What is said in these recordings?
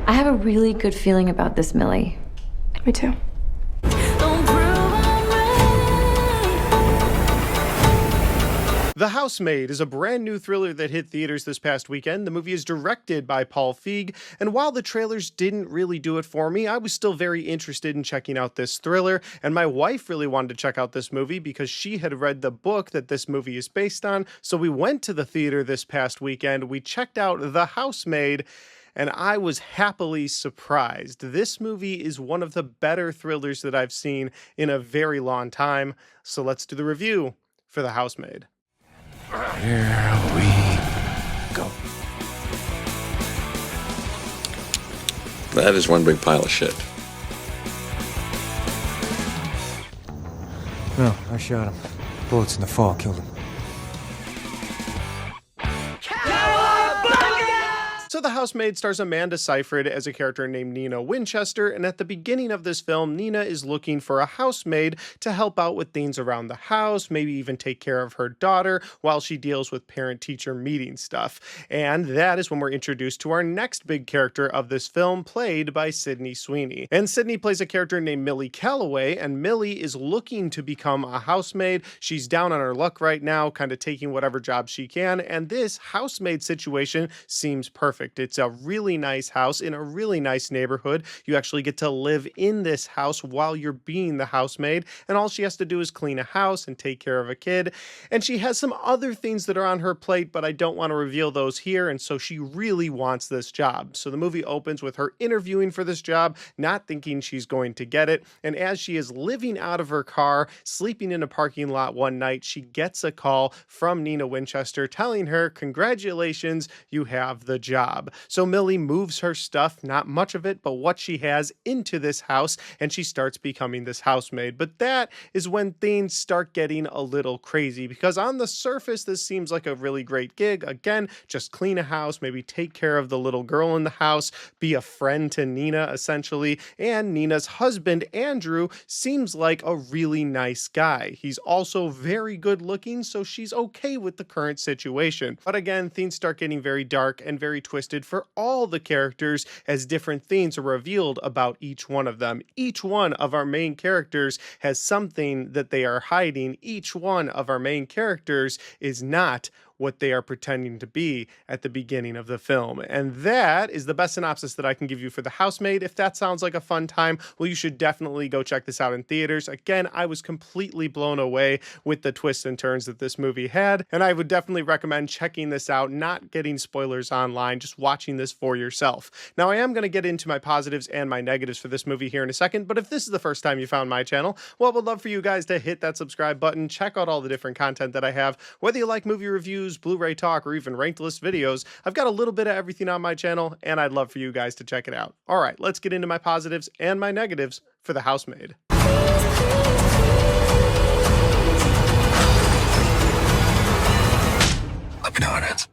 I have a really good feeling about this, Millie. Me too. The Housemaid is a brand new thriller that hit theaters this past weekend. The movie is directed by Paul Feig, and while the trailers didn't really do it for me, I was still very interested in checking out this thriller, and my wife really wanted to check out this movie because she had read the book that this movie is based on, so we went to the theater this past weekend, we checked out The Housemaid, and I was happily surprised. This movie is one of the better thrillers that I've seen in a very long time, so let's do the review for The Housemaid. Here we go. That is one big pile of shit. No, I shot him. Bullets in the fall killed him. So The Housemaid stars Amanda Seyfried as a character named Nina Winchester, and at the beginning of this film, Nina is looking for a housemaid to help out with things around the house, maybe even take care of her daughter while she deals with parent-teacher meeting stuff. And that is when we're introduced to our next big character of this film, played by Sydney Sweeney. And Sydney plays a character named Millie Calloway, and Millie is looking to become a housemaid. She's down on her luck right now, kind of taking whatever job she can, and this housemaid situation seems perfect. It's a really nice house in a really nice neighborhood. You actually get to live in this house while you're being the housemaid, and all she has to do is clean a house and take care of a kid. And she has some other things that are on her plate, but I don't want to reveal those here, and so she really wants this job. So the movie opens with her interviewing for this job, not thinking she's going to get it, and as she is living out of her car, sleeping in a parking lot one night, she gets a call from Nina Winchester telling her, "Congratulations, you have the job." So Millie moves her stuff, not much of it, but what she has, into this house, and she starts becoming this housemaid. But that is when things start getting a little crazy, because on the surface, this seems like a really great gig. Again, just clean a house, maybe take care of the little girl in the house, be a friend to Nina, essentially. And Nina's husband, Andrew, seems like a really nice guy. He's also very good looking, so she's okay with the current situation. But again, things start getting very dark and very twisted for all the characters as different things are revealed about each one of them. Each one of our main characters has something that they are hiding. Each one of our main characters is not what they are pretending to be at the beginning of the film. And that is the best synopsis that I can give you for The Housemaid. If that sounds like a fun time, well, you should definitely go check this out in theaters. Again, I was completely blown away with the twists and turns that this movie had, and I would definitely recommend checking this out, not getting spoilers online, just watching this for yourself. Now, I am going to get into my positives and my negatives for this movie here in a second, but if this is the first time you found my channel, well, I would love for you guys to hit that subscribe button, check out all the different content that I have, whether you like movie reviews, Blu-ray talk, or even ranked list videos. I've got a little bit of everything on my channel, and I'd love for you guys to check it out. All right, let's get into my positives and my negatives for The Housemaid. Let me know what it is.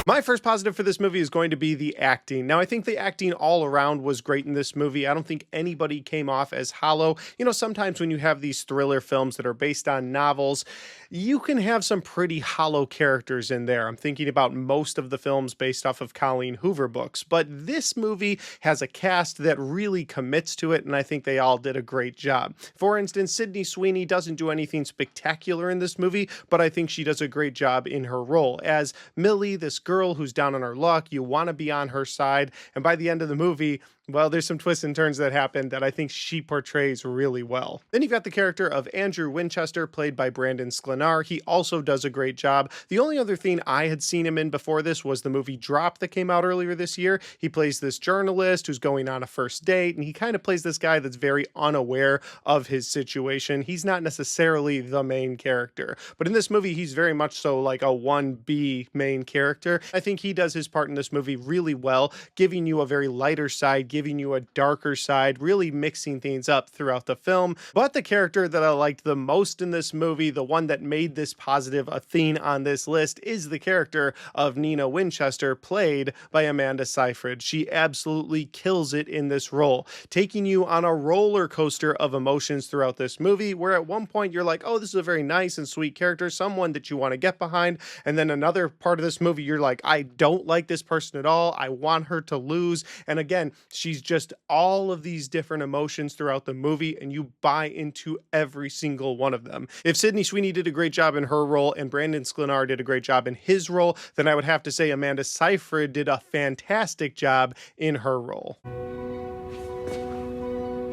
My first positive for this movie is going to be the acting. Now, I think the acting all around was great in this movie. I don't think anybody came off as hollow. You know, sometimes when you have these thriller films that are based on novels, you can have some pretty hollow characters in there. I'm thinking about most of the films based off of Colleen Hoover books, but this movie has a cast that really commits to it, and I think they all did a great job. For instance, Sydney Sweeney doesn't do anything spectacular in this movie, but I think she does a great job in her role. As Millie, this girl who's down on her luck, you want to be on her side, and by the end of the movie, well, there's some twists and turns that happen that I think she portrays really well. Then you've got the character of Andrew Winchester, played by Brandon Sklenar. He also does a great job. The only other thing I had seen him in before this was the movie Drop that came out earlier this year. He plays this journalist who's going on a first date, and he kind of plays this guy that's very unaware of his situation. He's not necessarily the main character, but in this movie, he's very much so like a 1B main character. I think he does his part in this movie really well, giving you a very lighter side, giving you a darker side, really mixing things up throughout the film. But the character that I liked the most in this movie, the one that made this positive a theme on this list, is the character of Nina Winchester, played by Amanda Seyfried. She absolutely kills it in this role, taking you on a roller coaster of emotions throughout this movie, where at one point you're like, oh, this is a very nice and sweet character, someone that you want to get behind, and then another part of this movie you're like, I don't like this person at all, I want her to lose. And again, she's just all of these different emotions throughout the movie, and you buy into every single one of them. If Sydney Sweeney did a great job in her role and Brandon Sklenar did a great job in his role, then I would have to say Amanda Seyfried did a fantastic job in her role.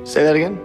Say that again?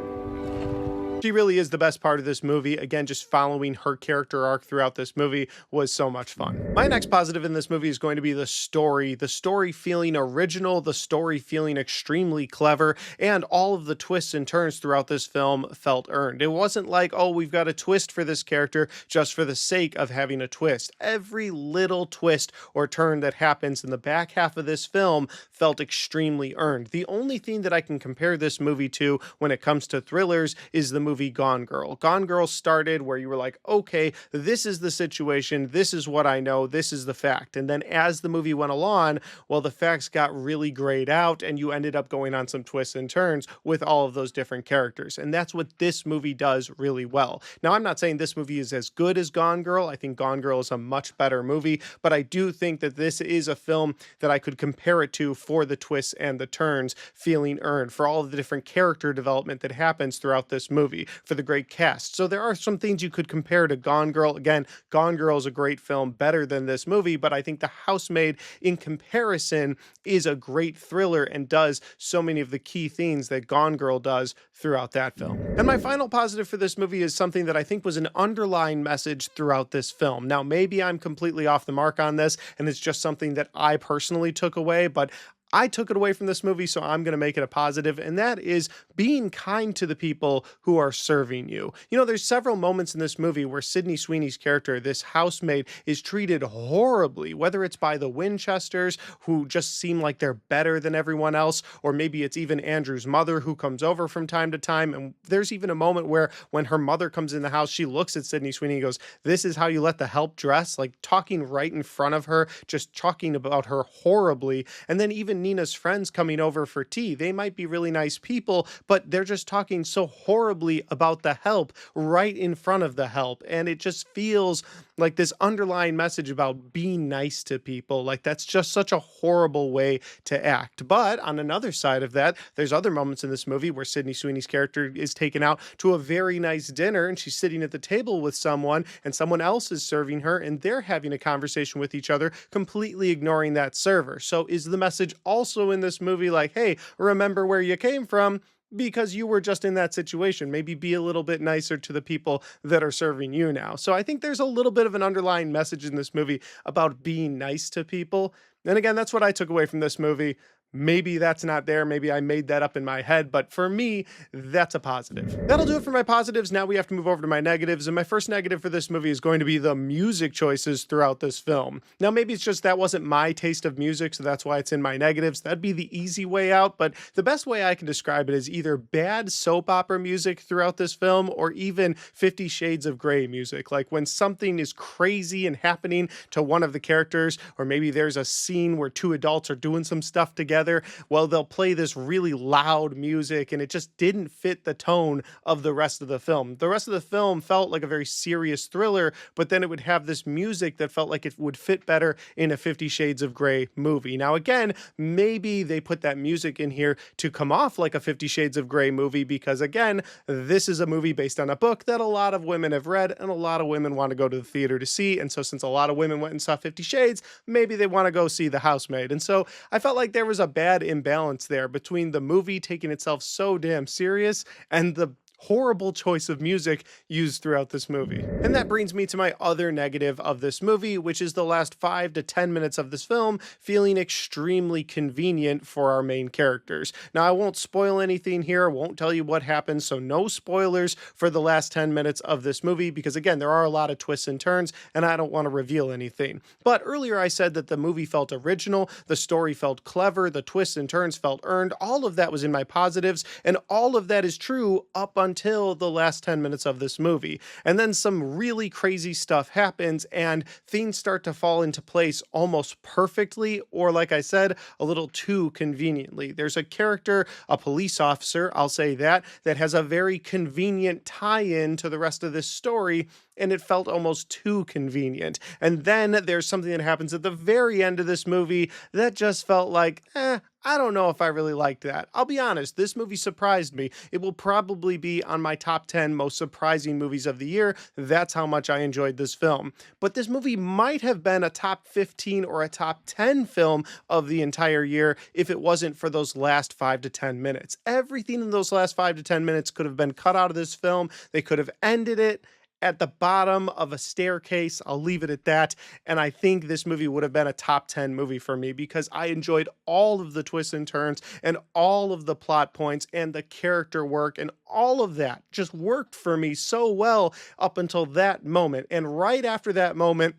She really is the best part of this movie. Again, just following her character arc throughout this movie was so much fun. My next positive in this movie is going to be the story feeling original, the story feeling extremely clever, and all of the twists and turns throughout this film felt earned. It wasn't like, oh, we've got a twist for this character just for the sake of having a twist. Every little twist or turn that happens in the back half of this film felt extremely earned. The only thing that I can compare this movie to when it comes to thrillers is the movie Gone Girl. Gone Girl started where you were like, okay, this is the situation, this is what I know, this is the fact. And then as the movie went along, well, the facts got really grayed out and you ended up going on some twists and turns with all of those different characters. And that's what this movie does really well. Now, I'm not saying this movie is as good as Gone Girl. I think Gone Girl is a much better movie, but I do think that this is a film that I could compare it to for the twists and the turns feeling earned, for all of the different character development that happens throughout this movie, for the great cast. So there are some things you could compare to Gone Girl. Again, Gone Girl is a great film, better than this movie, but I think The Housemaid in comparison is a great thriller and does so many of the key things that Gone Girl does throughout that film. And my final positive for this movie is something that I think was an underlying message throughout this film. Now, maybe I'm completely off the mark on this and it's just something that I personally took away, but I took it away from this movie, so I'm going to make it a positive, and that is being kind to the people who are serving you. You know, there's several moments in this movie where Sydney Sweeney's character, this housemaid, is treated horribly, whether it's by the Winchesters, who just seem like they're better than everyone else, or maybe it's even Andrew's mother who comes over from time to time, and there's even a moment where when her mother comes in the house, she looks at Sydney Sweeney and goes, this is how you let the help dress, like talking right in front of her, just talking about her horribly. And then even Nina's friends coming over for tea, they might be really nice people, but they're just talking so horribly about the help right in front of the help. And it just feels like this underlying message about being nice to people. Like, that's just such a horrible way to act. But on another side of that, there's other moments in this movie where Sydney Sweeney's character is taken out to a very nice dinner and she's sitting at the table with someone and someone else is serving her and they're having a conversation with each other, completely ignoring that server. So is the message also in this movie like, hey, remember where you came from? Because you were just in that situation. Maybe be a little bit nicer to the people that are serving you now. So I think there's a little bit of an underlying message in this movie about being nice to people. And again, that's what I took away from this movie. Maybe that's not there. Maybe I made that up in my head, but for me, that's a positive. That'll do it for my positives. Now we have to move over to my negatives. And my first negative for this movie is going to be the music choices throughout this film. Now, maybe it's just that wasn't my taste of music, so that's why it's in my negatives. That'd be the easy way out, but the best way I can describe it is either bad soap opera music throughout this film or even 50 Shades of Grey music. Like when something is crazy and happening to one of the characters, or maybe there's a scene where two adults are doing some stuff together, well, they'll play this really loud music and it just didn't fit the tone of the rest of the film. The rest of the film felt like a very serious thriller, but then it would have this music that felt like it would fit better in a 50 Shades of Grey movie. Now, again, maybe they put that music in here to come off like a 50 Shades of Grey movie because, again, this is a movie based on a book that a lot of women have read and a lot of women want to go to the theater to see. And so since a lot of women went and saw 50 Shades, maybe they want to go see The Housemaid. And so I felt like there was a bad imbalance there between the movie taking itself so damn serious and the horrible choice of music used throughout this movie. And that brings me to my other negative of this movie, which is the last 5 to 10 minutes of this film feeling extremely convenient for our main characters. Now, I won't spoil anything here, I won't tell you what happens, so no spoilers for the last 10 minutes of this movie, because again, there are a lot of twists and turns, and I don't want to reveal anything. But earlier I said that the movie felt original, the story felt clever, the twists and turns felt earned, all of that was in my positives, and all of that is true up until the last 10 minutes of this movie. And then some really crazy stuff happens and things start to fall into place almost perfectly, or like I said, a little too conveniently. There's a character, a police officer, I'll say that has a very convenient tie-in to the rest of this story, and it felt almost too convenient. And then there's something that happens at the very end of this movie that just felt like, I don't know if I really liked that. I'll be honest, this movie surprised me. It will probably be on my top 10 most surprising movies of the year. That's how much I enjoyed this film. But this movie might have been a top 15 or a top 10 film of the entire year if it wasn't for those last 5 to 10 minutes. Everything in those last 5 to 10 minutes could have been cut out of this film. They could have ended it at the bottom of a staircase. I'll leave it at that. And I think this movie would have been a top 10 movie for me because I enjoyed all of the twists and turns and all of the plot points and the character work, and all of that just worked for me so well up until that moment. And right after that moment,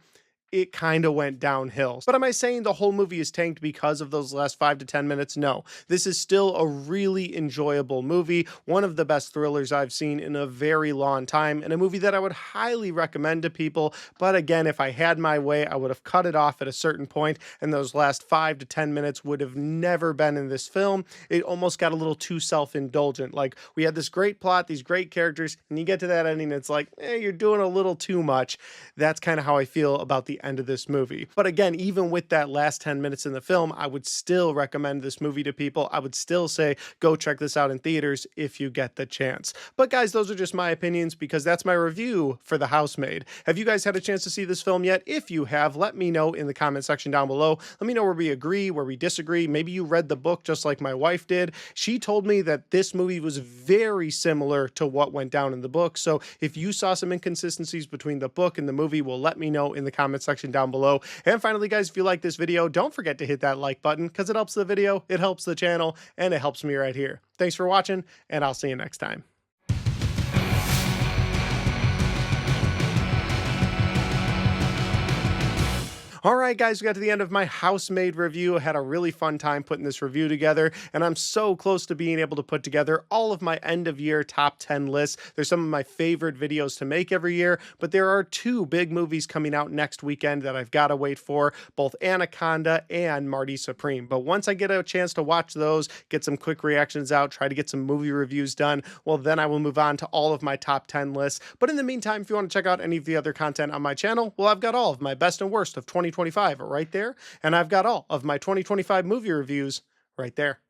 it kind of went downhill. But am I saying the whole movie is tanked because of those last 5 to 10 minutes? No. This is still a really enjoyable movie, one of the best thrillers I've seen in a very long time, and a movie that I would highly recommend to people. But again, if I had my way, I would have cut it off at a certain point, and those last 5 to 10 minutes would have never been in this film. It almost got a little too self-indulgent. Like, we had this great plot, these great characters, and you get to that ending, it's like, you're doing a little too much. That's kind of how I feel about the end of this movie. But again, even with that last 10 minutes in the film, I would still recommend this movie to people. I would still say, go check this out in theaters if you get the chance. But guys, those are just my opinions because that's my review for The Housemaid. Have you guys had a chance to see this film yet? If you have, let me know in the comment section down below. Let me know where we agree, where we disagree. Maybe you read the book just like my wife did. She told me that this movie was very similar to what went down in the book. So if you saw some inconsistencies between the book and the movie, well, let me know in the comment section down below. And finally, guys, if you like this video, don't forget to hit that like button because it helps the video, it helps the channel, and it helps me right here. Thanks for watching, and I'll see you next time. All right, guys, we got to the end of my Housemaid review. I had a really fun time putting this review together, and I'm so close to being able to put together all of my end-of-year top 10 lists. There's some of my favorite videos to make every year, but there are 2 big movies coming out next weekend that I've got to wait for, both Anaconda and Marty Supreme. But once I get a chance to watch those, get some quick reactions out, try to get some movie reviews done, well, then I will move on to all of my top 10 lists. But in the meantime, if you want to check out any of the other content on my channel, well, I've got all of my best and worst of 2025 right there, and I've got all of my 2025 movie reviews right there.